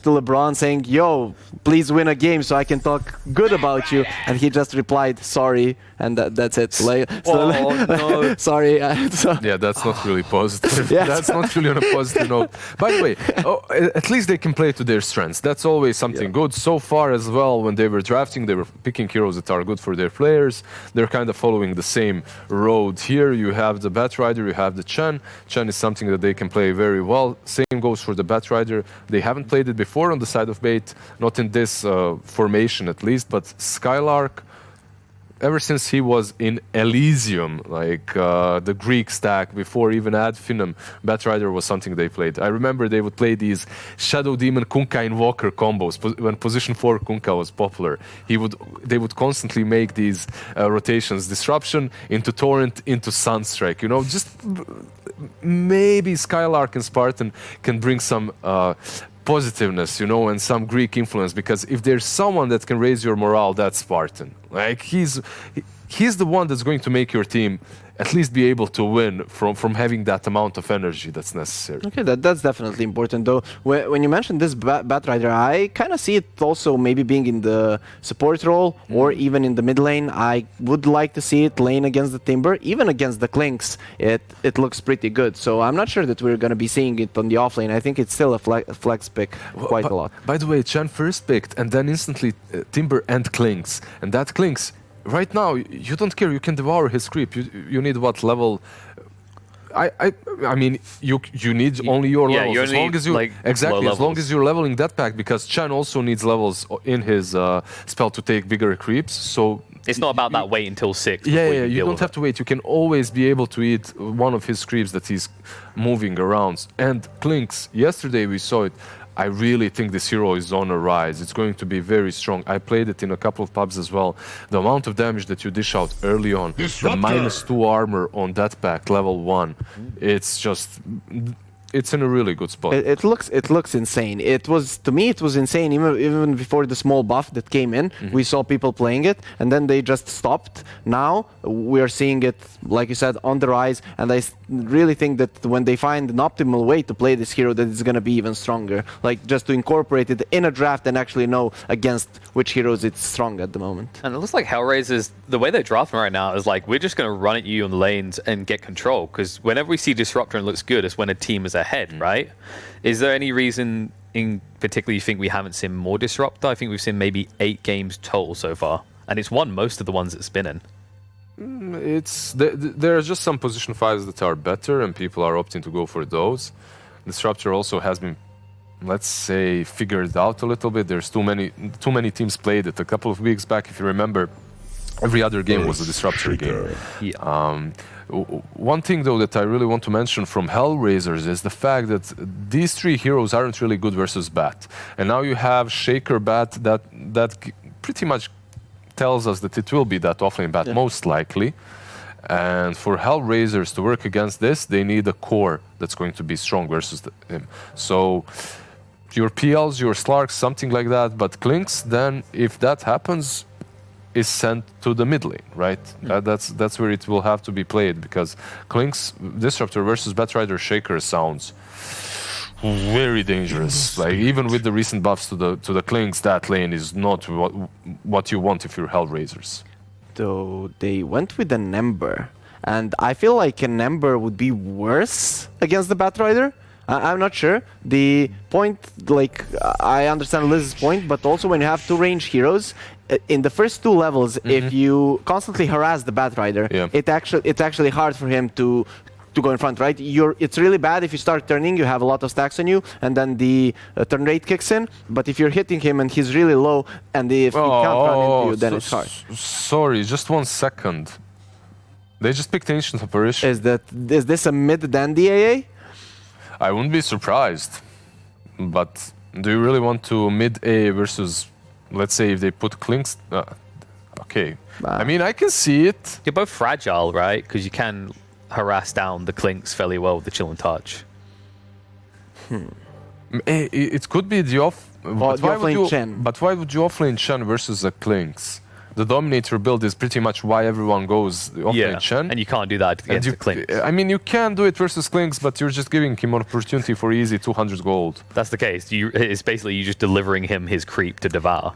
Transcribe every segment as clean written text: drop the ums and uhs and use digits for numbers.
to LeBron saying, "Yo, please win a game so I can talk good about you," and he just replied, "Sorry," and that's it. Like, no. Sorry. Yeah, that's not really positive. Yeah. That's not really on a positive note. By the way, at least they can play to their strengths. That's always something good. So far as well, when they were drafting, they were picking heroes that are good for their players. They're kind of following the same road here. You have the Batrider, you have the Chen. Chen is something that they can play very well. Same goes for the Batrider. They haven't played it before on the side of Bait, not in this formation at least, but Skylark, ever since he was in Elysium, like the Greek stack, before even Adfinum, Batrider was something they played. I remember they would play these Shadow Demon Kunkka Invoker combos when position 4 Kunkka was popular. They would constantly make these rotations, Disruption into Torrent into Sunstrike. You know, just maybe Skylark and Spartan can bring some positiveness, you know, and some Greek influence, because if there's someone that can raise your morale, that's Spartan. Like, he's the one that's going to make your team at least be able to win from having that amount of energy that's necessary. Okay, that's definitely important, though. When you mentioned this Batrider, I kind of see it also maybe being in the support role or even in the mid lane. I would like to see it lane against the Timber, even against the Clinks. It looks pretty good. So I'm not sure that we're going to be seeing it on the offlane. I think it's still a flex pick quite a lot. By the way, Chen first picked and then instantly Timber and Clinks. And that Clinks, right now, you don't care. You can devour his creep. You need what level? I mean, you need only your levels. You as long as you like exactly as long as you're leveling that pack, because Chen also needs levels in his spell to take bigger creeps. So it's not about that wait until 6. Yeah, you don't have to wait. You can always be able to eat one of his creeps that he's moving around. And Clinks, yesterday we saw it. I really think this hero is on a rise. It's going to be very strong. I played it in a couple of pubs as well. The amount of damage that you dish out early on, the -2 armor on that pack, level 1, it's just... It's in a really good spot. It looks insane. To me it was insane even before the small buff that came in. We saw people playing it and then they just stopped. Now we are seeing it, like you said, on the rise, and I really think that when they find an optimal way to play this hero, that it's going to be even stronger. Like, just to incorporate it in a draft and actually know against which heroes it's strong at the moment. And it looks like HellRaisers, the way they're drafting right now is like, we're just going to run at you on the lanes and get control, because whenever we see Disruptor and looks good, it's when a team is ahead, right? Is there any reason in particular you think we haven't seen more Disruptor? I think we've seen maybe 8 games total so far, and it's won most of the ones it's been in. There are just some position 5s that are better, and people are opting to go for those. Disruptor also has been, let's say, figured out a little bit. There's too many teams played it. A couple of weeks back, if you remember, every other game was a Disruptor game. Yeah. One thing, though, that I really want to mention from HellRaisers is the fact that these 3 heroes aren't really good versus Bat. And now you have Shaker Bat that pretty much tells us that it will be that offlane Bat, most likely. And for HellRaisers to work against this, they need a core that's going to be strong versus him. So your PLs, your Slarks, something like that, but Clinks, then if that happens, is sent to the mid lane, right? That's where it will have to be played, because Clinks Disruptor versus Batrider Shaker sounds very dangerous. Like, even with the recent buffs to the Clinks, that lane is not what you want if you're HellRaisers. So they went with an Ember, and I feel like an Ember would be worse against the Batrider. I'm not sure. The point, like, I understand Liz's point, but also when you have 2 range heroes, in the first 2 levels, if you constantly harass the Batrider, it's actually hard for him to go in front, right? It's really bad if you start turning, you have a lot of stacks on you, and then the turn rate kicks in. But if you're hitting him and he's really low, and if he can't run into you, then it's hard. Sorry, just 1 second. They just picked Ancient Apparition. Is this a mid-dandy AA? I wouldn't be surprised. But do you really want to mid-A versus, let's say, if they put Clinks? Okay. I mean, I can see it. You're both fragile, right? Because you can harass down the Clinks fairly well with the Chill and Touch. It could be the off... But why would you offlane Chen versus a Clinks? the Dominator build is pretty much why everyone goes off-lane Shen. And you can't do that against the Clint. I mean, you can do it versus Klinks, but you're just giving him an opportunity for easy 200 gold. That's the case. It's basically you just delivering him his creep to devour.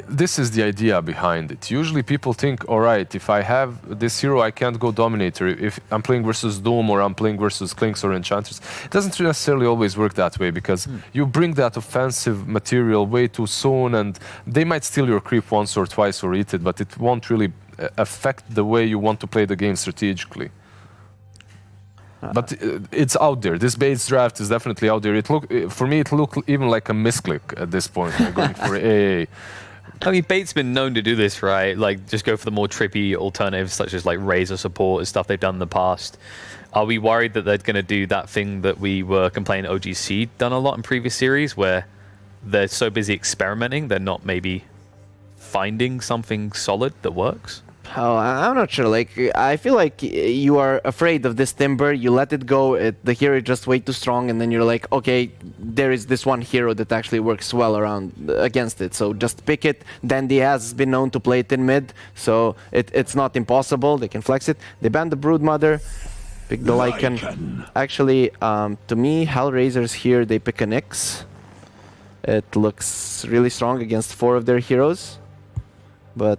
This is the idea behind it. Usually people think, all right, if I have this hero, I can't go Dominator. If I'm playing versus Doom or I'm playing versus Klinks or Enchanters, it doesn't necessarily always work that way because you bring that offensive material way too soon and they might steal your creep once or twice or eat it, but it won't really affect the way you want to play the game strategically. But it's out there. This base draft is definitely out there. For me, it looked even like a misclick at this point, going for AA. I mean, Bait's been known to do this, right? Like, just go for the more trippy alternatives, such as like Razor support and stuff they've done in the past. Are we worried that they're going to do that thing that we were complaining OGC done a lot in previous series, where they're so busy experimenting, they're not maybe finding something solid that works? Oh, I'm not sure. Like, I feel like you are afraid of this Timber. You let it go. The hero is just way too strong, and then you're like, okay, there is this one hero that actually works well against it. So just pick it. Dandy has been known to play it in mid, so it's not impossible. They can flex it. They ban the Broodmother. Pick the Lycan. Actually, to me, HellRaisers here, they pick a Nyx. It looks really strong against 4 of their heroes, but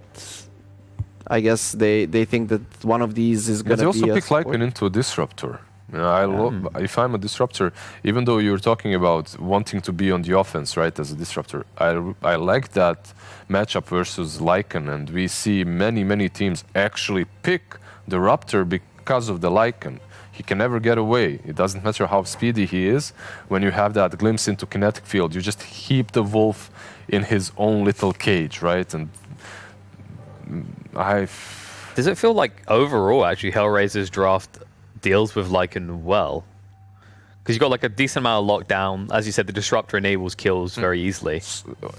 I guess they think that one of these is going to be They also pick Lycan into a Disruptor. If I'm a Disruptor, even though you're talking about wanting to be on the offense, right, as a Disruptor, I like that matchup versus Lycan, and we see many teams actually pick the Raptor because of the Lycan. He can never get away. It doesn't matter how speedy he is. When you have that glimpse into kinetic field, you just heap the wolf in his own little cage, right? And Does it feel like overall, actually, HellRaisers draft deals with Lycan well? Because you've got like a decent amount of lockdown. As you said, the Disruptor enables kills very easily.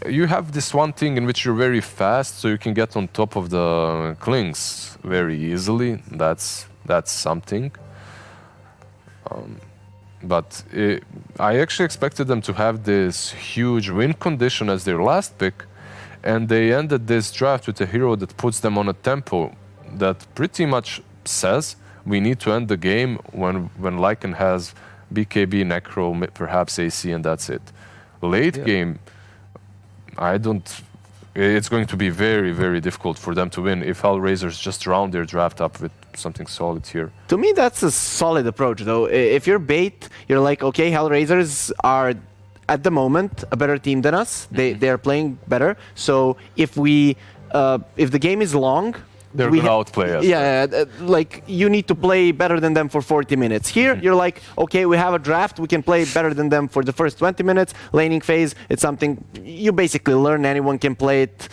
You have this one thing in which you're very fast, so you can get on top of the Klinks very easily. That's something. But I actually expected them to have this huge win condition as their last pick, and they ended this draft with a hero that puts them on a tempo that pretty much says we need to end the game when Lycan has BKB, Necro, perhaps AC, and that's it. Late game, it's going to be very difficult for them to win if HellRaisers just round their draft up with something solid here. To me, that's a solid approach, though. If you're Bait, you're like, okay, HellRaisers are at the moment a better team than us. They're playing better. So if the game is long, they're going to outplay us. Yeah, like you need to play better than them for 40 minutes. Here, you're like, okay, we have a draft. We can play better than them for the first 20 minutes. Laning phase, it's something you basically learn. Anyone can play it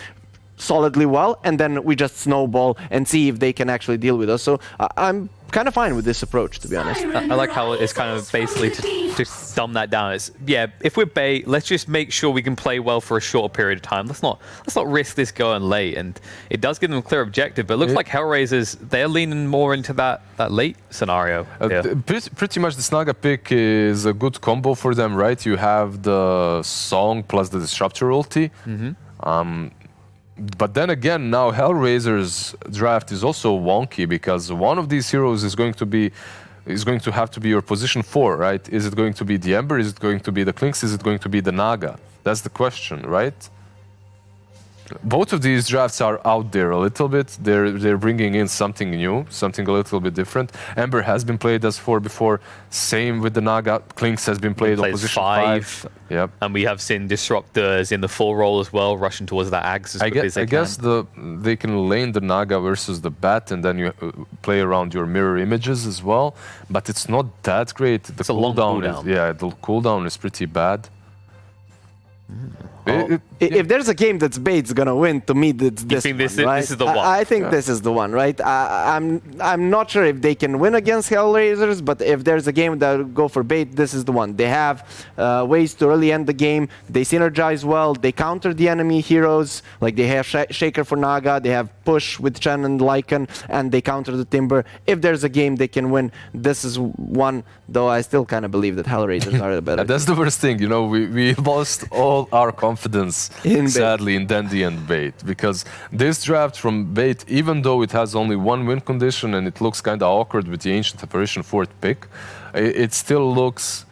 solidly well, and then we just snowball and see if they can actually deal with us. So I'm kind of fine with this approach, to be honest. I like how it's kind of basically to dumb that down. It's if we're Bait, let's just make sure we can play well for a short period of time. Let's not risk this going late. And it does give them a clear objective, but it looks like HellRaisers, they're leaning more into that late scenario. Pretty much the Snaga pick is a good combo for them, right? You have the Song plus the Disruptor ulti. But then again, now HellRaisers draft is also wonky because one of these heroes is going to have to be your position 4, right? Is it going to be the Ember? Is it going to be the Klinks? Is it going to be the Naga? That's the question, right? Both of these drafts are out there a little bit. They're bringing in something new, something a little bit different. Ember has been played as 4 before. Same with the Naga. Klinks has been played on position 5. Yep. And we have seen Disruptors in the full role as well, rushing towards that Ags as quickly as they can. I guess they can lane the Naga versus the Bat, and then you play around your mirror images as well. But it's not that great. It's a long cooldown. The cooldown is pretty bad. If there's a game that's Bait's gonna win, to me, it's this one, right? This is the one. I think this is the one, right? I'm not sure if they can win against HellRaisers, but if there's a game that will go for Bait, this is the one. They have ways to really end the game. They synergize well. They counter the enemy heroes. Like they have Shaker for Naga. They have Push with Chen and Lycan, and they counter the Timber. If there's a game they can win, this is one. Though I still kind of believe that HellRaisers are the better. That's the worst thing, we lost all our confidence coincidence, In Bait. sadly, in Dandy and Bait. Because this draft from Bait, even though it has only one win condition and it looks kind of awkward with the Ancient Apparition 4th pick, it still looks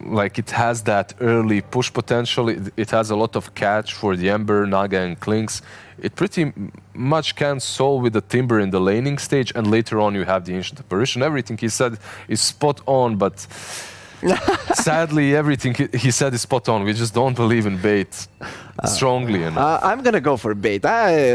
like it has that early push potential. It has a lot of catch for the Ember, Naga, and Klinks. It pretty much can solve with the Timber in the laning stage, and later on you have the Ancient Apparition. Everything he said is spot on, but sadly everything he said is spot on. We just don't believe in Bait strongly enough. I'm gonna go for Bait. Okay,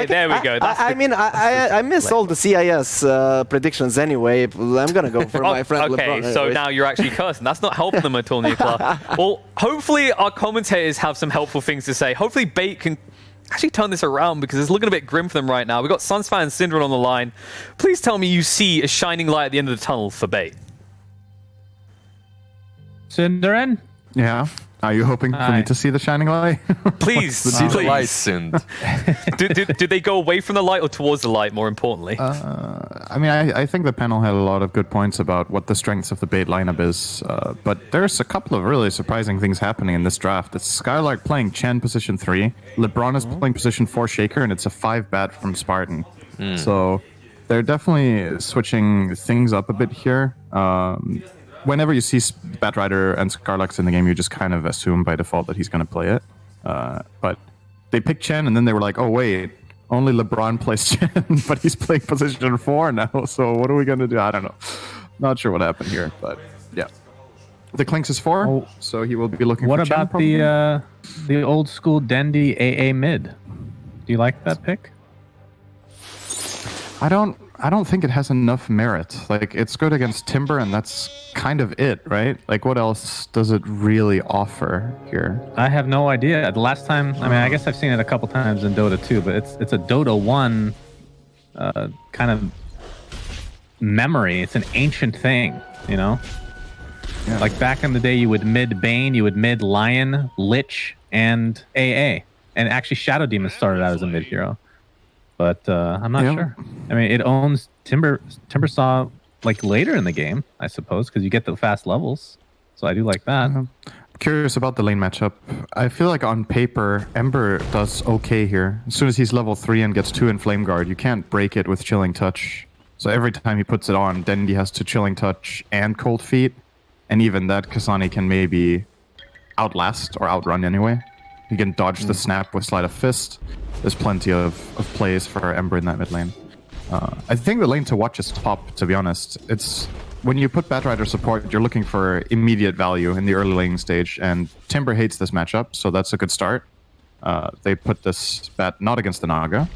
there we go. I miss all the CIS predictions anyway. I'm gonna go for my friend Okay, LeBron. so anyways. now you're actually cursing. That's not helping them at all, Nicola. Well, hopefully our commentators have some helpful things to say. Hopefully Bait can actually turn this around, because it's looking a bit grim for them right now. We've got Sunsfan and Syndra on the line. Please tell me you see a shining light at the end of the tunnel for Bait. Cinderin? Yeah. Are you hoping for me to see the shining light? Please, See the please. light, Sind. Do they go away from the light or towards the light, more importantly? I mean, I think the panel had a lot of good points about what the strengths of the Bait lineup is, but there's a couple of really surprising things happening in this draft. It's Skylark playing Chen position 3, LeBron is playing position 4 Shaker, and it's a 5 bat from Spartan. So they're definitely switching things up a bit here. Whenever you see Batrider and Skarlux in the game, you just kind of assume by default that he's going to play it. But they picked Chen, and then they were like, oh, wait, only LeBron plays Chen, but he's playing position 4 now, so what are we going to do? I don't know. Not sure what happened here, but yeah. The Klinks is 4, so he will be looking What for Chen, about probably. the old school Dendy AA mid? Do you like that pick? I don't think it has enough merit. Like, it's good against Timber, and that's kind of it, right? Like, what else does it really offer here? I have no idea. The last time, I mean, I guess I've seen it a couple times in Dota 2, but it's a Dota 1 kind of memory. It's an ancient thing, you know? Yeah. Like back in the day, you would mid Bane, you would mid Lion, Lich, and AA. And actually Shadow Demon started out as a mid hero. But I'm not sure. I mean, it owns Timber Saw like later in the game, I suppose, because you get the fast levels. So I do like that. Curious about the lane matchup. I feel like on paper, Ember does okay here. As soon as he's level 3 and gets 2 in Flame Guard, you can't break it with Chilling Touch. So every time he puts it on, then he has to Chilling Touch and Cold Feet. And even that, Kasani can maybe outlast or outrun anyway. He can dodge the snap with Sleight of Fist. There's plenty of plays for Ember in that mid lane. I think the lane to watch is top, to be honest. It's when you put Batrider support, you're looking for immediate value in the early laning stage, and Timber hates this matchup, so that's a good start. They put this Bat not against the Naga,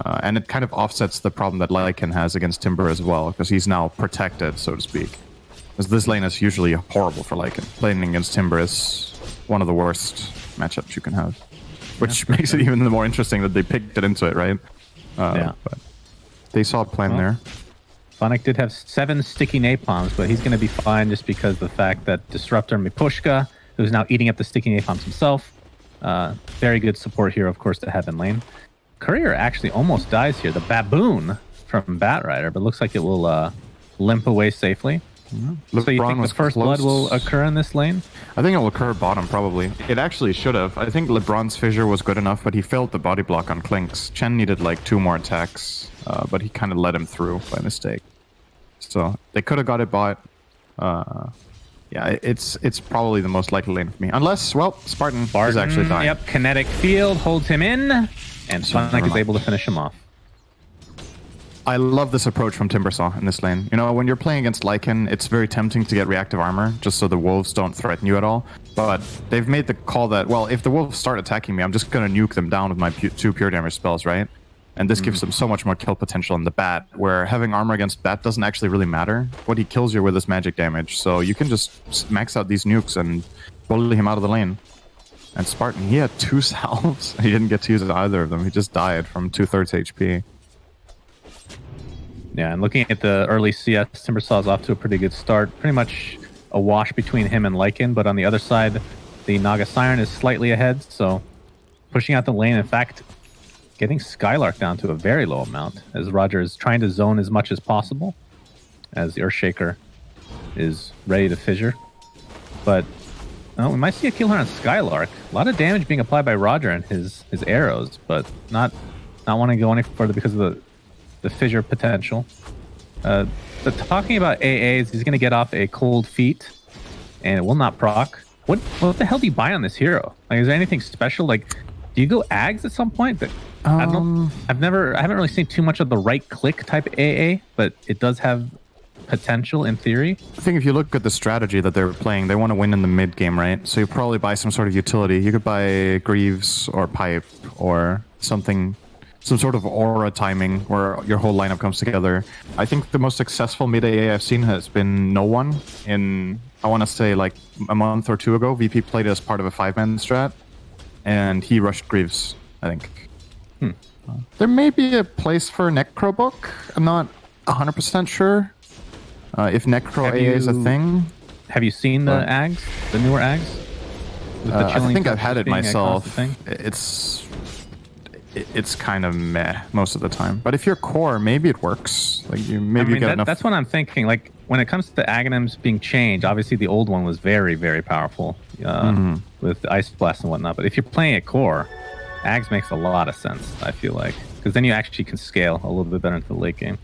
and it kind of offsets the problem that Lycan has against Timber as well, because he's now protected, so to speak. Because this lane is usually horrible for Lycan. Playing against Timber is one of the worst matchups you can have. Which makes it even more interesting that they picked it into it, right? But they saw a plan there. Phonic did have 7 sticky napalms, but he's going to be fine just because of the fact that Disruptor Pushka, who's now eating up the sticky napalms himself. Very good support here, of course, to have in lane. Courier actually almost dies here. The Baboon from Batrider, but looks like it will limp away safely. So you think the first blood will occur in this lane? I think it will occur bottom, probably. It actually should have. I think LeBron's Fissure was good enough, but he failed the body block on Klinks. Chen needed like 2 more attacks, but he kind of let him through by mistake. So they could have got it bot. Yeah, it's probably the most likely lane for me. Unless, well, Spartan is actually dying. Yep, Kinetic Field holds him in, and Phonic is able to finish him off. I love this approach from Timbersaw in this lane. You know, when you're playing against Lycan, it's very tempting to get reactive armor, just so the wolves don't threaten you at all. But they've made the call that, well, if the wolves start attacking me, I'm just going to nuke them down with my 2 pure damage spells, right? And this gives them so much more kill potential in the Bat, where having armor against Bat doesn't actually really matter. What he kills you with is magic damage, so you can just max out these nukes and bully him out of the lane. And Spartan, he had 2 salves. He didn't get to use either of them. He just died from 2/3 HP. Yeah, and looking at the early CS, Timbersaw is off to a pretty good start. Pretty much a wash between him and Lycan, but on the other side, the Naga Siren is slightly ahead, so pushing out the lane. In fact, getting Skylark down to a very low amount, as Roger is trying to zone as much as possible, as the Earthshaker is ready to fissure. But Oh, we might see a kill here on Skylark. A lot of damage being applied by Roger and his arrows, but not wanting to go any further because of the fissure potential. But talking about AAs, he's going to get off a cold feet, and it will not proc. What the hell do you buy on this hero? Like, is there anything special? Like, do you go Ags at some point? That I don't know. I haven't really seen too much of the right click type AA, but it does have potential in theory. I think if you look at the strategy that they're playing, they want to win in the mid game, right? So you probably buy some sort of utility. You could buy Greaves or Pipe or something, some sort of aura timing where your whole lineup comes together. I think the most successful mid AA I've seen has been No One in, I want to say, like a month or two ago. VP played as part of a 5-man strat, and he rushed Greaves, I think. There may be a place for Necro Book. I'm not 100% sure if Necro AA is a thing. Have you seen the Ags, the newer Ags? With the I think I've had it being a myself. constant It's kind of meh most of the time. But if you're core, maybe it works. Like you maybe get enough. That's what I'm thinking. Like when it comes to the Aghanims being changed, obviously the old one was very, very powerful with Ice Blast and whatnot. But if you're playing at core, Ags makes a lot of sense, I feel like. Because then you actually can scale a little bit better into the late game.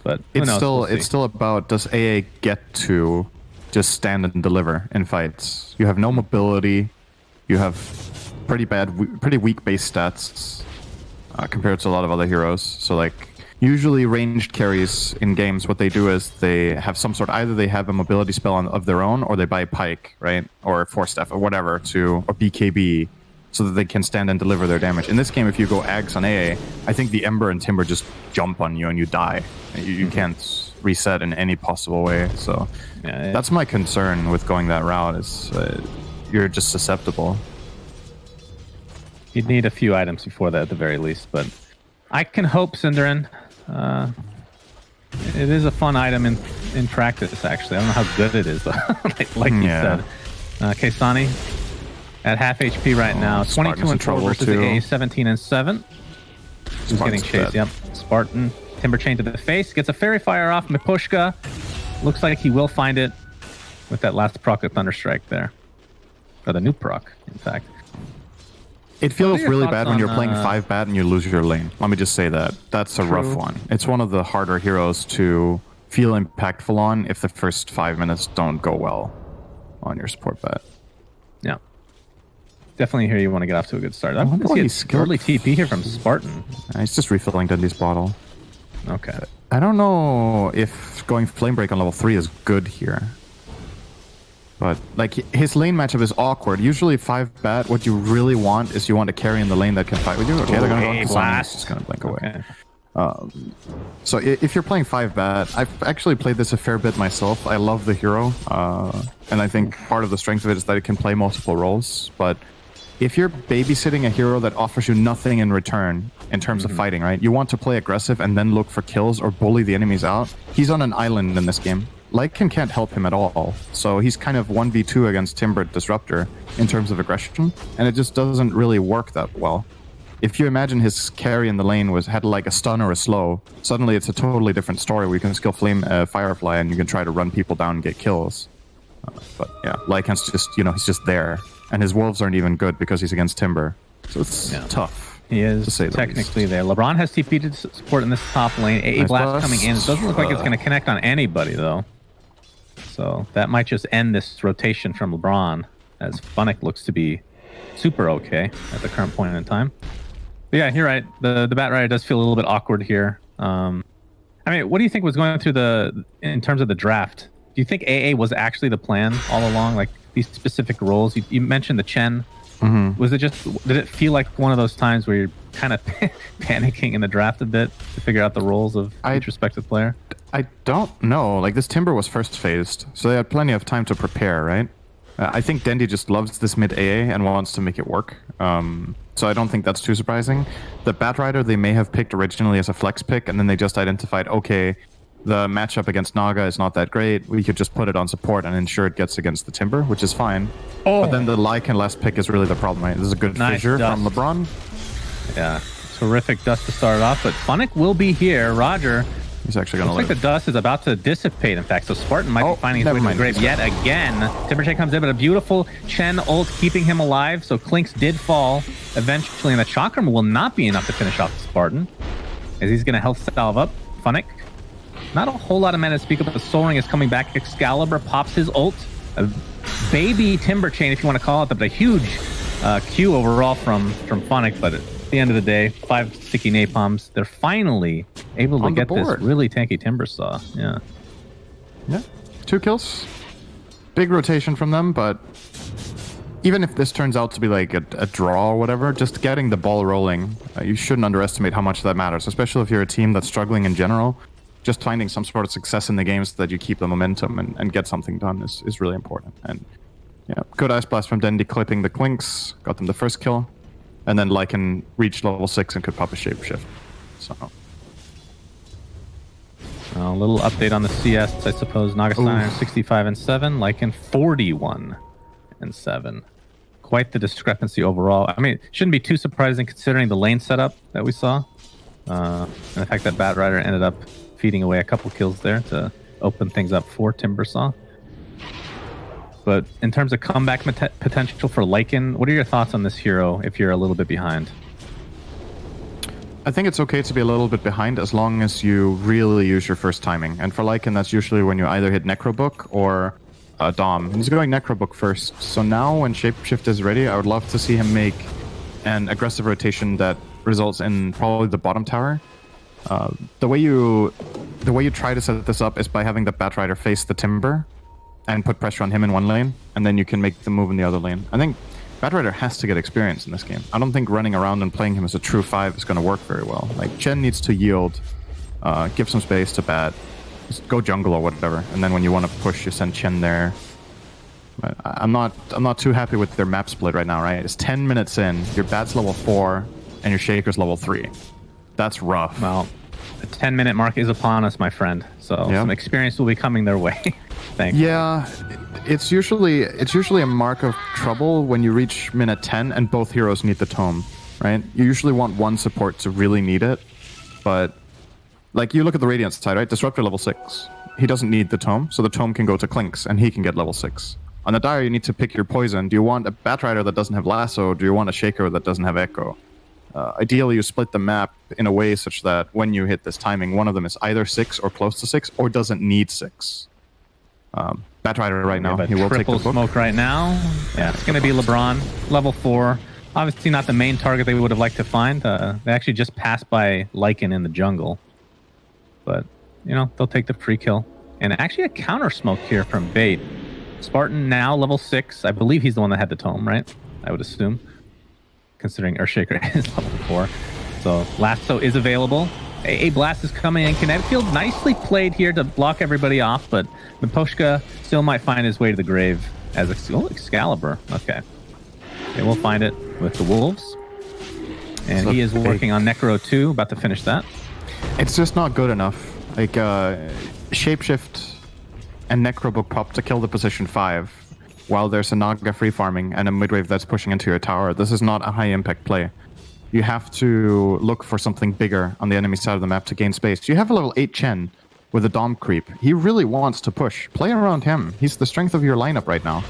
But it's still about, does AA get to just stand and deliver in fights? You have no mobility. You have pretty weak base stats compared to a lot of other heroes. So like usually ranged carries in games, what they do is they have some sort, either they have a mobility spell of their own, or they buy Pike, right, or Force Staff or whatever or BKB, so that they can stand and deliver their damage. In this game, if you go Ags on AA, I think the Ember and Timber just jump on you and you die. You can't reset in any possible way. So that's my concern with going that route, is you're just susceptible. You'd need a few items before that at the very least, but I can hope Cinderin. It is a fun item in practice, actually. I don't know how good it is, though. like you said. Kaysani at half HP right now. 22 and 4 versus a 17 and 7. Who's getting chased? Yep. Spartan. Timber chain to the face. Gets a Fairy Fire off Pushka. Looks like he will find it with that last proc of Thunderstrike there. Or the new proc, in fact. It feels really bad when you're playing 5-bat and you lose your lane. Let me just say that. That's a rough one. It's one of the harder heroes to feel impactful on if the first 5 minutes don't go well on your support bat. Yeah. Definitely here you want to get off to a good start. I'm going to see an early TP here from Spartan. He's just refilling Dendy's bottle. Okay. I don't know if going Flame Break on level 3 is good here. But like his lane matchup is awkward. Usually 5-bat, what you really want is you want to carry in the lane that can fight with you. Okay, they're going to go Blast. Just going to blink away. So if you're playing 5-bat, I've actually played this a fair bit myself. I love the hero. And I think part of the strength of it is that it can play multiple roles. But if you're babysitting a hero that offers you nothing in return in terms of fighting, right? You want to play aggressive and then look for kills or bully the enemies out. He's on an island in this game. Lycan can't help him at all. So he's kind of 1v2 against Timber Disruptor in terms of aggression. And it just doesn't really work that well. If you imagine his carry in the lane had like a stun or a slow, suddenly it's a totally different story where you can skill Flame Firefly and you can try to run people down and get kills. But yeah, Lycan's just, he's just there. And his wolves aren't even good because he's against Timber. So it's tough. He is technically there. LeBron has TP to support in this top lane. AA Blast coming in. It doesn't look like it's going to connect on anybody, though. So that might just end this rotation from LeBron, as Funnick looks to be super okay at the current point in time. But yeah, you're right. The Bat Rider does feel a little bit awkward here. I mean, what do you think was going through in terms of the draft? Do you think AA was actually the plan all along? Like these specific roles? You mentioned the Chen. Was it did it feel like one of those times where you're kind of panicking in the draft a bit to figure out the roles of each respective player? I don't know. Like this Timber was first phased, so they had plenty of time to prepare, right? I think Dendy just loves this mid AA and wants to make it work. So I don't think that's too surprising. The Bat Rider they may have picked originally as a flex pick, and then they just identified, okay, the matchup against Naga is not that great. We could just put it on support and ensure it gets against the Timber, which is fine. But then the Lycan last pick is really the problem, right? This is a good fissure from LeBron. Yeah, terrific dust to start off, but Funnick will be here. Roger He's actually going to Looks live. like the dust is about to dissipate, in fact. So Spartan might be finding his way never to the mind. grave yet again. Timberchain comes in, but a beautiful Chen ult keeping him alive. So Clinks did fall eventually, and the Chakram will not be enough to finish off Spartan, as he's going to health salve up. Funnick, not a whole lot of mana to speak of, but the Soul Ring is coming back. Excalibur pops his ult. A baby Timberchain, if you want to call it that, but a huge Q overall from Funnick. But at the end of the day, 5 sticky napalms. They're finally able to get this really tanky Timbersaw. Yeah. Yeah. 2 kills. Big rotation from them, but even if this turns out to be like a draw or whatever, just getting the ball rolling, you shouldn't underestimate how much that matters, especially if you're a team that's struggling in general. Just finding some sort of success in the games so that you keep the momentum and get something done is really important. And yeah, good Ice Blast from Dendi clipping the Clinks, got them the first kill. And then Lycan reached level 6 and could pop a Shapeshift. So A little update on the CS, I suppose. Nagasine 65-7, Lycan 41-7. Quite the discrepancy overall. I mean, it shouldn't be too surprising considering the lane setup that we saw. And the fact that Batrider ended up feeding away a couple kills there to open things up for Timbersaw. But in terms of comeback potential for Lycan, what are your thoughts on this hero if you're a little bit behind? I think it's okay to be a little bit behind as long as you really use your first timing. And for Lycan, that's usually when you either hit Necrobook or Dom. He's going Necrobook first. So now when Shapeshift is ready, I would love to see him make an aggressive rotation that results in probably the bottom tower. The way you try to set this up is by having the Batrider face the Timber and put pressure on him in one lane, and then you can make the move in the other lane. I think Batrider has to get experience in this game. I don't think running around and playing him as a true 5 is going to work very well. Like, Chen needs to yield, give some space to Bat, just go jungle or whatever, and then when you want to push, you send Chen there. But I'm not too happy with their map split right now, right? It's 10 minutes in, your Bat's level 4, and your Shaker's level 3. That's rough. Well, the 10-minute mark is upon us, my friend. So some experience will be coming their way. Thanks. Yeah, it's usually a mark of trouble when you reach minute 10 and both heroes need the tome, right? You usually want one support to really need it, but like you look at the Radiant side, right? Disruptor level 6. He doesn't need the tome, so the tome can go to Clinks and he can get level 6. On the Dire, you need to pick your poison. Do you want a Batrider that doesn't have Lasso? Do you want a Shaker that doesn't have Echo? Ideally, you split the map in a way such that when you hit this timing, one of them is either 6 or close to 6, or doesn't need 6. Batrider right now, he will take the book. Smoke right now. Yeah, it's going to be LeBron, level 4. Obviously not the main target they would have liked to find. They actually just passed by Lycan in the jungle. But, you know, they'll take the free kill. And actually a counter smoke here from Bait. Spartan now level 6. I believe he's the one that had the tome, right? I would assume. Considering Earthshaker is level 4. So Lasso is available. A Blast is coming in. Kinetic Field nicely played here to block everybody off, but Pushka still might find his way to the grave as Excalibur. Okay. We'll find it with the Wolves. And he is working on Necro 2, about to finish that. It's just not good enough. Like, Shapeshift and Necrobook pop to kill the position 5, while there's a Naga free farming and a midwave that's pushing into your tower. This is not a high impact play. You have to look for something bigger on the enemy side of the map to gain space. You have a level 8 Chen with a Dom creep. He really wants to push. Play around him. He's the strength of your lineup right now.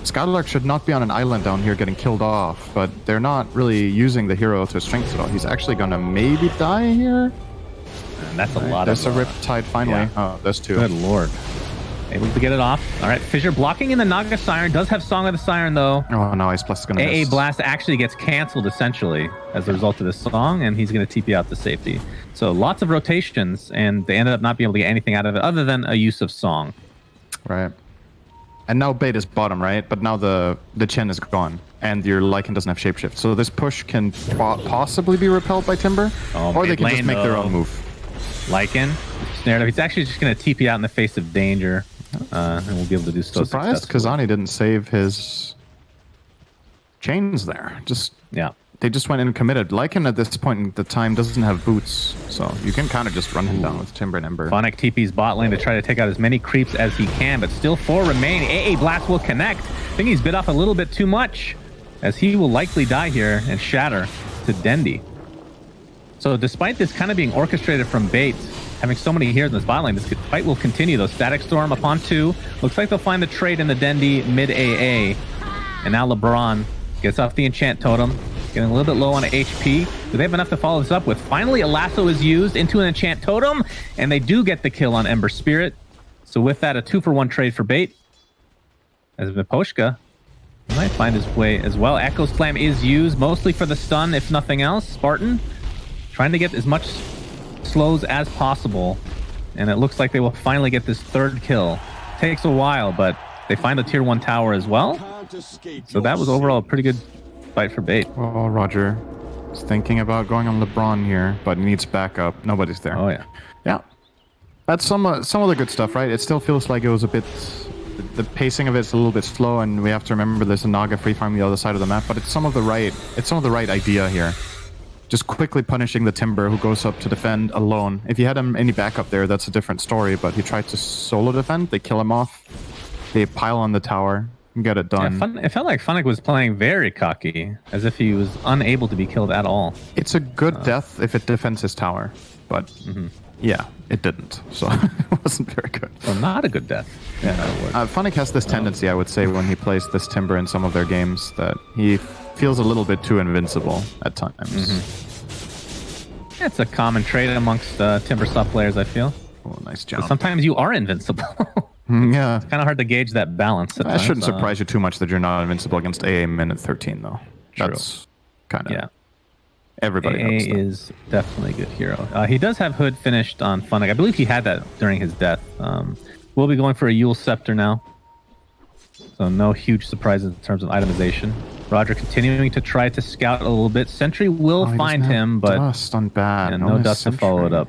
Skylark should not be on an island down here getting killed off, but they're not really using the hero to his strength at all. He's actually gonna maybe die here. And that's a lot there's of... There's a Riptide finally. Yeah. Oh, there's 2. Good lord. Able to get it off. All right, Fissure blocking in the Naga Siren. Does have Song of the Siren, though. Oh, no, Ice Blast is going to miss. AA Blast actually gets canceled, essentially, as a result of this song, and he's going to TP out to safety. So lots of rotations, and they ended up not being able to get anything out of it other than a use of Song. Right. And now Bait is bottom, right? But now the Chen is gone, and your Lycan doesn't have Shapeshift. So this push can possibly be repelled by Timber, or they can just make their own move. Lycan, snared up. He's actually just going to TP out in the face of danger. And we'll be able to do so. Surprised Kazani didn't save his chains there. They just went in and committed. Lycan at this point in the time doesn't have boots, so you can kind of just run him down with Timber and Ember. Funnick TP's bot lane to try to take out as many creeps as he can, but still 4 remain. AA Blast will connect. I think he's bit off a little bit too much, as he will likely die here and shatter to Dendi. So despite this kind of being orchestrated from Bait, having so many heroes in this bot lane, this fight will continue, though. Static Storm upon 2. Looks like they'll find the trade in the Dendi mid AA. And now LeBron gets off the enchant totem, getting a little bit low on HP. Do they have enough to follow this up with? Finally, a lasso is used into an enchant totem, and they do get the kill on Ember Spirit. So with that, a 2-for-1 trade for bait. As Pushka might find his way as well. Echo Slam is used mostly for the stun, if nothing else. Spartan trying to get as much slows as possible, and it looks like they will finally get this 3rd kill. Takes a while, but they find the tier 1 tower as well. So that was overall a pretty good fight for bait. Oh, Roger is thinking about going on LeBron here, but he needs backup. Nobody's there. Oh yeah. Yeah. That's some of the good stuff, right? It still feels like it was a bit... The pacing of it's a little bit slow, and we have to remember there's a Naga free farm the other side of the map, but it's some of the right idea here. Just quickly punishing the Timber who goes up to defend alone. If you had him any backup there, that's a different story, but he tried to solo defend, they kill him off, they pile on the tower, and get it done. Yeah, it felt like Funnick was playing very cocky, as if he was unable to be killed at all. It's a good death if it defends his tower, but yeah, it didn't, so it wasn't very good. Well, not a good death. Yeah, Funnick has this tendency, I would say, when he plays this Timber in some of their games, that he feels a little bit too invincible at times. It's a common trait amongst Timber sub players, I feel. Oh, nice But job. sometimes you are invincible. Yeah. It's kind of hard to gauge that balance. That shouldn't surprise you too much that you're not invincible against AA minute 13, though. True. That's kind of... Yeah. Everybody AA knows that. is definitely a good hero. He does have Hood finished on Funnick. I believe he had that during his death. We'll be going for a Yule Scepter now. So no huge surprises in terms of itemization. Roger continuing to try to scout a little bit. Sentry will find him, but Dust on bad. yeah, no Dust to follow it up.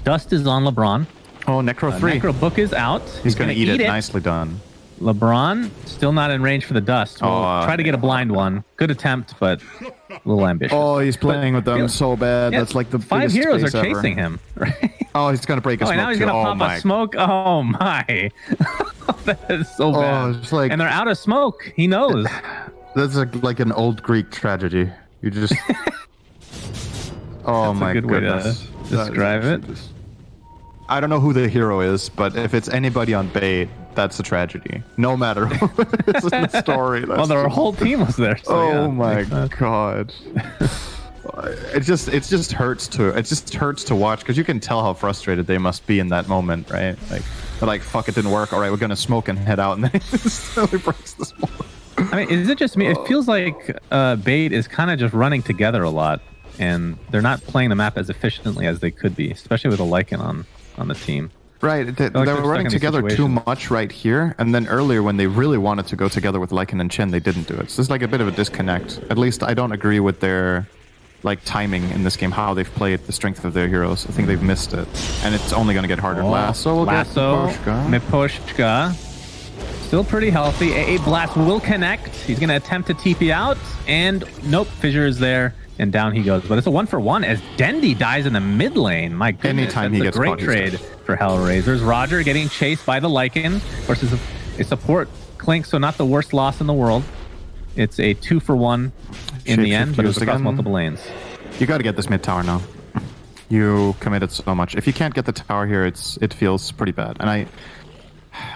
Dust is on LeBron. Oh, Necro 3. Necro Book is out. He's going to eat it. Nicely done. LeBron still not in range for the Dust. We'll try to get a blind one. Good attempt, but a little ambitious. Oh, he's playing with them so bad. Yeah, That's like the 5 biggest heroes are space chasing ever. him. Right? Oh, he's going to break a Oh, smoke and now he's too. going to pop a smoke. Oh, my. That is so bad. It's like, And they're out of smoke. He knows. that's like an old Greek tragedy. You just... Oh, That's my a good way to goodness. describe it. I don't know who the hero is, but if it's anybody on bait, that's a tragedy. No matter who is in the story. Well, their whole team was there. So Oh yeah, my makes sense. god. It just hurts to watch, because you can tell how frustrated they must be in that moment, right? Like they're like, fuck, it didn't work. All right, we're gonna smoke and head out, and then he still breaks the smoke. I mean, is it just me? It feels like bait is kind of just running together a lot, and they're not playing the map as efficiently as they could be, especially with a Lycan on the team. Right, they they're were stuck running in these together too situations. much right here, and then earlier when they really wanted to go together with Lycan and Chen, they didn't do it. So there's like a bit of a disconnect. At least I don't agree with their like timing in this game, how they've played the strength of their heroes. I think they've missed it, and it's only going to get harder. Lasso will get Pushka. Pushka. Still pretty healthy. AA Blast will connect. He's going to attempt to TP out, and nope, Fissure is there. And down he goes. But it's a 1-for-1 as Dendi dies in the mid lane. My goodness, Anytime that's he a gets great caught, he's trade dead. for HellRaisers. Roger getting chased by the Lycan versus a support Clink, so not the worst loss in the world. It's a 2-for-1 in the end, but it was across multiple lanes. You got to get this mid tower now. You committed so much. If you can't get the tower here, it feels pretty bad. And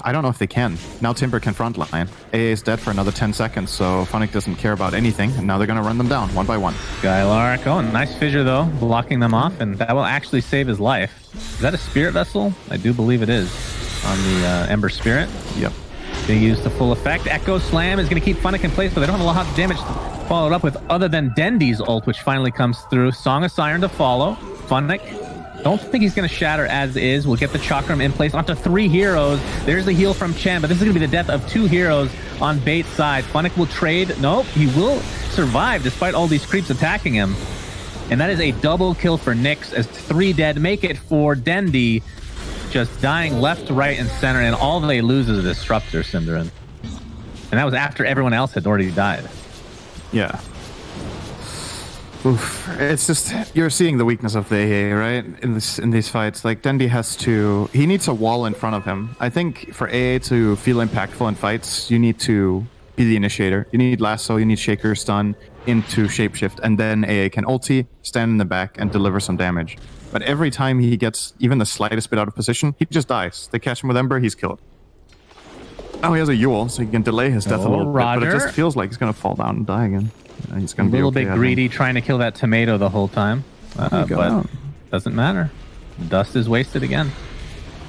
I don't know if they can. Now Timber can frontline. AA is dead for another 10 seconds, so Funnick doesn't care about anything, and now they're going to run them down one by one. Skylark, oh, nice Fissure though, blocking them off, and that will actually save his life. Is that a Spirit Vessel? I do believe it is on the Ember Spirit. Yep. Being used to full effect. Echo Slam is going to keep Funnick in place, but they don't have a lot of damage to follow it up with other than Dendi's ult, which finally comes through. Song of Siren to follow. Funnick, don't think he's going to shatter as is. We'll get the Chakram in place onto 3 heroes. There's the heal from Chen, but this is going to be the death of 2 heroes on Bait's side. Funnick will trade. Nope, he will survive despite all these creeps attacking him. And that is a double kill for Nyx as 3 dead make it for Dendi. Just dying left, right, and center, and all they lose is a Disruptor, Cinderin. And that was after everyone else had already died. Yeah. Oof. It's just, you're seeing the weakness of the AA, right? In these fights. Like, Dendi he needs a wall in front of him. I think for AA to feel impactful in fights, you need to be the initiator. You need lasso, you need shaker, stun into shapeshift, and then AA can ulti, stand in the back, and deliver some damage. But every time he gets even the slightest bit out of position, he just dies. They catch him with Ember, he's killed. Now he has a Yule, so he can delay his death a little bit, but it just feels like he's going to fall down and die again. He's going to be a little bit greedy, trying to kill that tomato the whole time, but doesn't matter. Dust is wasted again.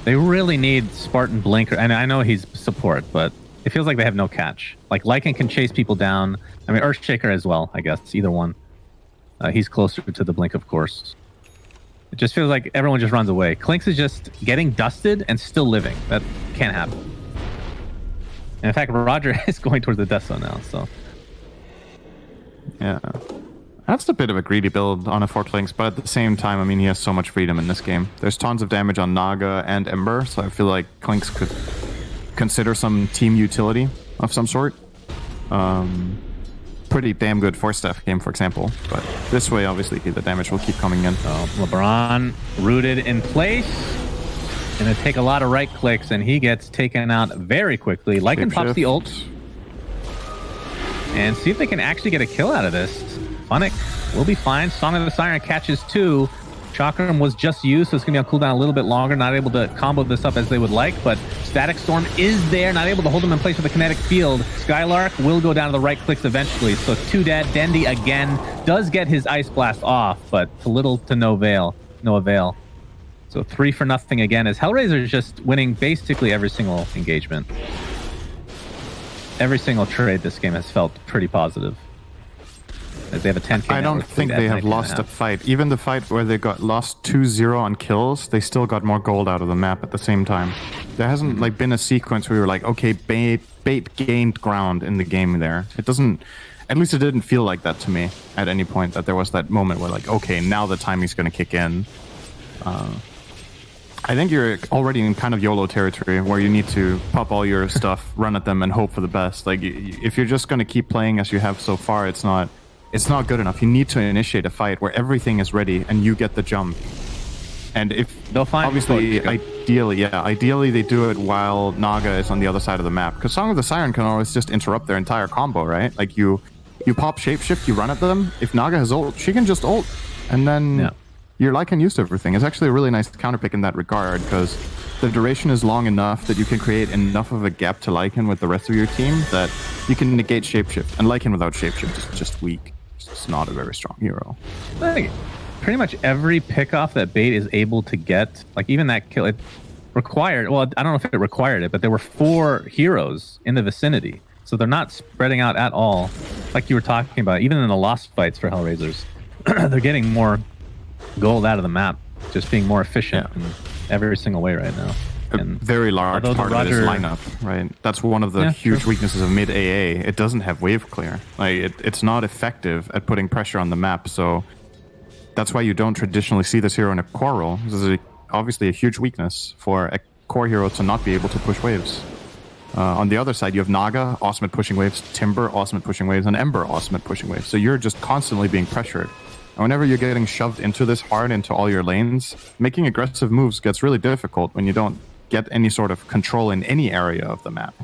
They really need Spartan Blinker, and I know he's support, but it feels like they have no catch. Like Lycan can chase people down. I mean, Earthshaker as well, I guess. Either one. He's closer to the Blink, of course. It just feels like everyone just runs away. Clinks is just getting dusted and still living. That can't happen. And in fact, Roger is going towards the death zone now, so... Yeah. That's a bit of a greedy build on a 4 Clinks, but at the same time, I mean, he has so much freedom in this game. There's tons of damage on Naga and Ember, so I feel like Clinks could consider some team utility of some sort. Pretty damn good 4-staff game, for example. But this way, obviously, the damage will keep coming in. LeBron rooted in place. Gonna take a lot of right clicks, and he gets taken out very quickly. Lycan pops the ult. And see if they can actually get a kill out of this. Funnick will be fine. Song of the Siren catches 2. Chakram was just used, so it's going to be on cooldown a little bit longer. Not able to combo this up as they would like, but Static Storm is there. Not able to hold him in place with the kinetic field. Skylark will go down to the right clicks eventually. So 2 dead. Dendi again does get his Ice Blast off, but to little to no avail. So 3 for nothing again, as HellRaisers just winning basically every single engagement. Every single trade this game has felt pretty positive. As they have a 10k. I don't think they have lost a fight. Even the fight where they got lost 2-0 on kills, they still got more gold out of the map at the same time. There hasn't like been a sequence where you're like, okay, bait gained ground in the game there. It doesn't, at least it didn't feel like that to me at any point, that there was that moment where like, okay, now the timing's going to kick in. I think you're already in kind of YOLO territory where you need to pop all your stuff, run at them, and hope for the best. Like, if you're just going to keep playing as you have so far, it's not good enough. You need to initiate a fight where everything is ready and you get the jump. And if they'll find, obviously, ideally they do it while Naga is on the other side of the map, because Song of the Siren can always just interrupt their entire combo, right? Like you pop shapeshift, you run at them. If Naga has ult, she can just ult, and then your Lycan used everything. It's actually a really nice counterpick in that regard, because the duration is long enough that you can create enough of a gap to Lycan with the rest of your team that you can negate shapeshift. And Lycan without shapeshift is just weak. It's just not a very strong hero. I think pretty much every pickoff that Bait is able to get, like even that kill, it required, well, I don't know if it required it, but there were 4 heroes in the vicinity. So they're not spreading out at all, like you were talking about. Even in the lost fights for HellRaisers, they're getting more gold out of the map, just being more efficient in every single way right now. And very large part of this lineup, right? That's one of the huge weaknesses of mid AA. It doesn't have wave clear. Like it's not effective at putting pressure on the map. So that's why you don't traditionally see this hero in a core role. This is obviously a huge weakness for a core hero to not be able to push waves. On the other side, you have Naga, awesome at pushing waves, Timber, awesome at pushing waves, and Ember, awesome at pushing waves. So you're just constantly being pressured. And whenever you're getting shoved into this hard into all your lanes, making aggressive moves gets really difficult when you don't get any sort of control in any area of the map.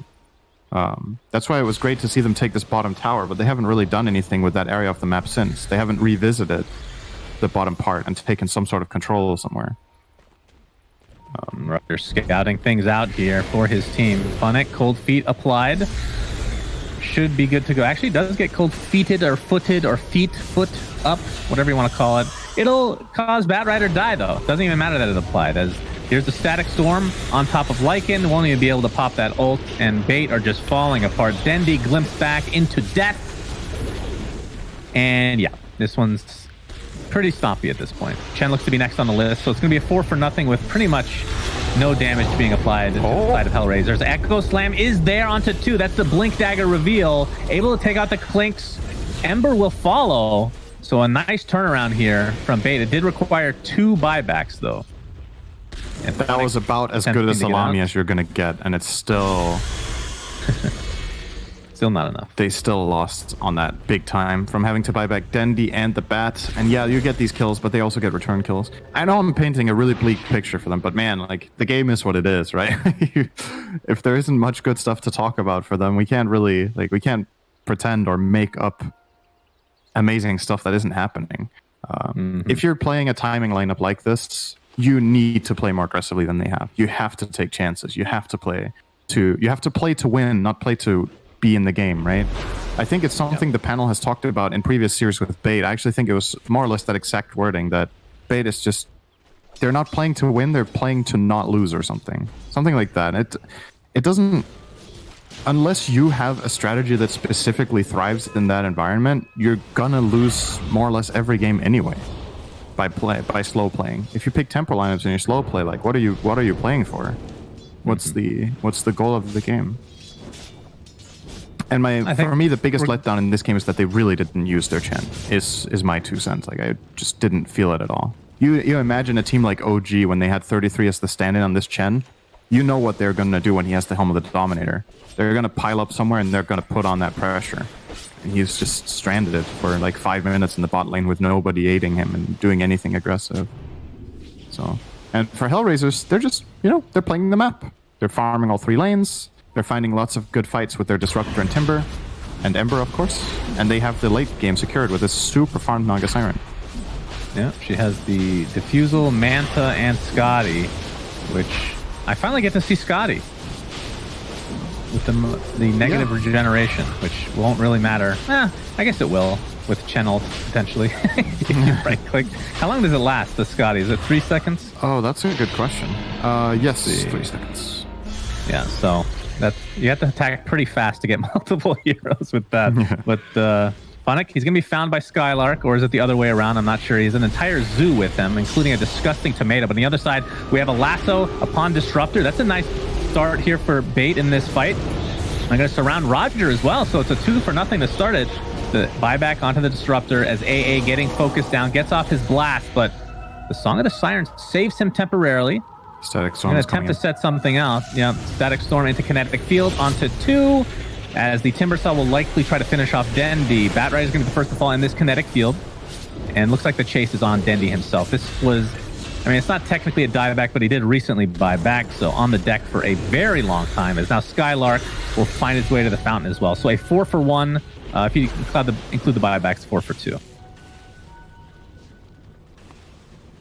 That's why it was great to see them take this bottom tower, but they haven't really done anything with that area of the map since. They haven't revisited the bottom part and taken some sort of control somewhere. They're scouting things out here for his team. Funnick, cold feet applied. Should be good to go. Actually, does get cold feeted or footed or foot up, whatever you want to call it. It'll cause Batrider die, though. Doesn't even matter that it's applied, as here's the Static Storm on top of Lycan. Won't even be able to pop that ult, and Bait are just falling apart. Dendi glimpsed back into death. And yeah, this one's pretty stompy at this point. Chen looks to be next on the list, so it's going to be a 4 for nothing with pretty much no damage being applied to the side of HellRaisers. Echo Slam is there onto 2. That's the Blink Dagger reveal. Able to take out the Clinks. Ember will follow. So a nice turnaround here from Bait. It did require 2 buybacks, though. And that was about as good a salami as you're going to get, and it's still Still not enough. They still lost on that big time from having to buy back Dendi and the Bat. And yeah, you get these kills, but they also get return kills. I know I'm painting a really bleak picture for them, but man, like, the game is what it is, right? If there isn't much good stuff to talk about for them, we can't really, like, we can't pretend or make up amazing stuff that isn't happening. If you're playing a timing lineup like this, you need to play more aggressively than they have. You have to take chances. You have to play to win, not play to be in the game, right? I think it's something the panel has talked about in previous series with Bait. I actually think it was more or less that exact wording, that Bait is just, they're not playing to win, they're playing to not lose or something. Something like that. It doesn't, unless you have a strategy that specifically thrives in that environment, you're gonna lose more or less every game anyway by slow playing. If you pick tempo lineups and you slow play, like, what are you playing for? What's the goal of the game? And for me, the biggest letdown in this game is that they really didn't use their Chen. Is my 2 cents. Like, I just didn't feel it at all. You imagine a team like OG when they had 33 as the stand-in on this Chen. You know what they're gonna do when he has the helm of the Dominator. They're gonna pile up somewhere and they're gonna put on that pressure. And he's just stranded for like 5 minutes in the bot lane with nobody aiding him and doing anything aggressive. So, and for HellRaisers, they're just, they're playing the map. They're farming all 3 lanes. They're finding lots of good fights with their Disruptor and Timber, and Ember, of course. And they have the late game secured with this super farmed Naga Siren. Yeah, she has the Diffusal, Manta, and Scotty, which I finally get to see Scotty with the negative regeneration, which won't really matter. I guess it will with Chen ult, potentially. If you right click. How long does it last, the Scotty? Is it 3 seconds? Oh, that's a good question. Yes, 3 seconds. Yeah, so you have to attack pretty fast to get multiple heroes with that. But Funnick, he's going to be found by Skylark, or is it the other way around? I'm not sure. He has an entire zoo with him, including a disgusting tomato. But on the other side, we have a lasso upon Disruptor. That's a nice start here for Bait in this fight. I'm going to surround Roger as well, so it's a 2-for-0 to start it. The buyback onto the Disruptor as AA getting focused down, gets off his blast, but the Song of the Siren saves him temporarily. Static Storm is attempt to set something out. Yeah, Static Storm into Kinetic Field onto 2, as the Timber Cell will likely try to finish off Dendi. Batrider is going to be the first to fall in this Kinetic Field, and looks like the chase is on Dendi himself. This was, I mean, it's not technically a dieback, but he did recently buy back, so on the deck for a very long time, as now Skylark will find its way to the fountain as well. So a 4-for-1, if you include the buybacks, 4-for-2.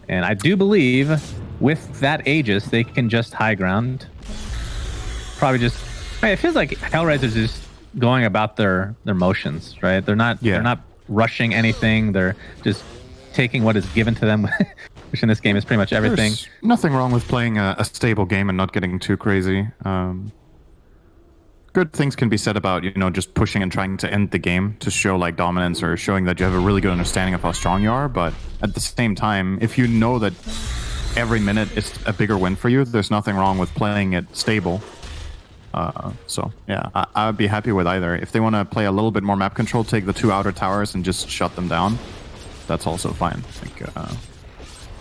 And I do believe with that Aegis, they can just high ground. Probably just, I mean, it feels like HellRaisers is just going about their motions, right? They're not rushing anything. They're just taking what is given to them, which in this game is pretty much everything. There's nothing wrong with playing a stable game and not getting too crazy. Good things can be said about, just pushing and trying to end the game to show like dominance or showing that you have a really good understanding of how strong you are. But at the same time, if you know that every minute is a bigger win for you, there's nothing wrong with playing it stable. So yeah, I would be happy with either. If they want to play a little bit more map control, take the 2 outer towers and just shut them down, that's also fine. Like,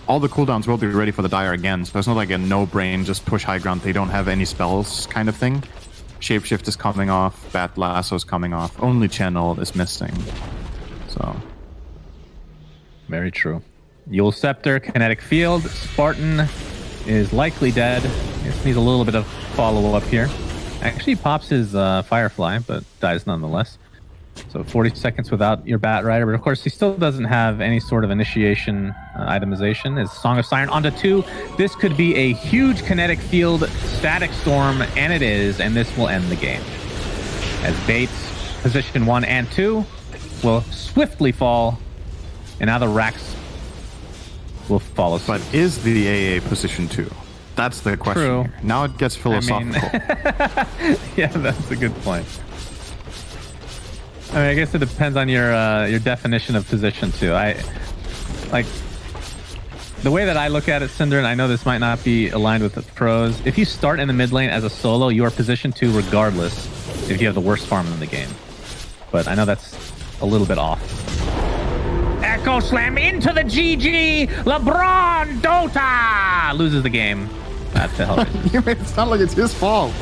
all the cooldowns will be ready for the Dire again, so it's not like a no-brain, just push high ground, they don't have any spells kind of thing. Shapeshift is coming off, Bat Lasso is coming off, only Channel is missing. So. Very true. Yule Scepter, Kinetic Field, Spartan is likely dead. Just needs a little bit of follow-up here. Actually pops his Firefly, but dies nonetheless. So 40 seconds without your Batrider, but of course he still doesn't have any sort of initiation itemization. His Song of Siren onto 2. This could be a huge Kinetic Field, Static Storm, and it is, and this will end the game. As Bait's position 1 and 2 will swiftly fall, and now the racks will follow suit. But is the AA position 2? That's the question. True. Here. Now it gets philosophical. Yeah, that's a good point. I mean, I guess it depends on your definition of position too. Like the way that I look at it, Cinder, and I know this might not be aligned with the pros. If you start in the mid lane as a solo, you are position 2 regardless if you have the worst farm in the game. But I know that's a little bit off. Echo Slam into the GG. LeBron Dota loses the game. That's the hell. You made it sound like it's his fault.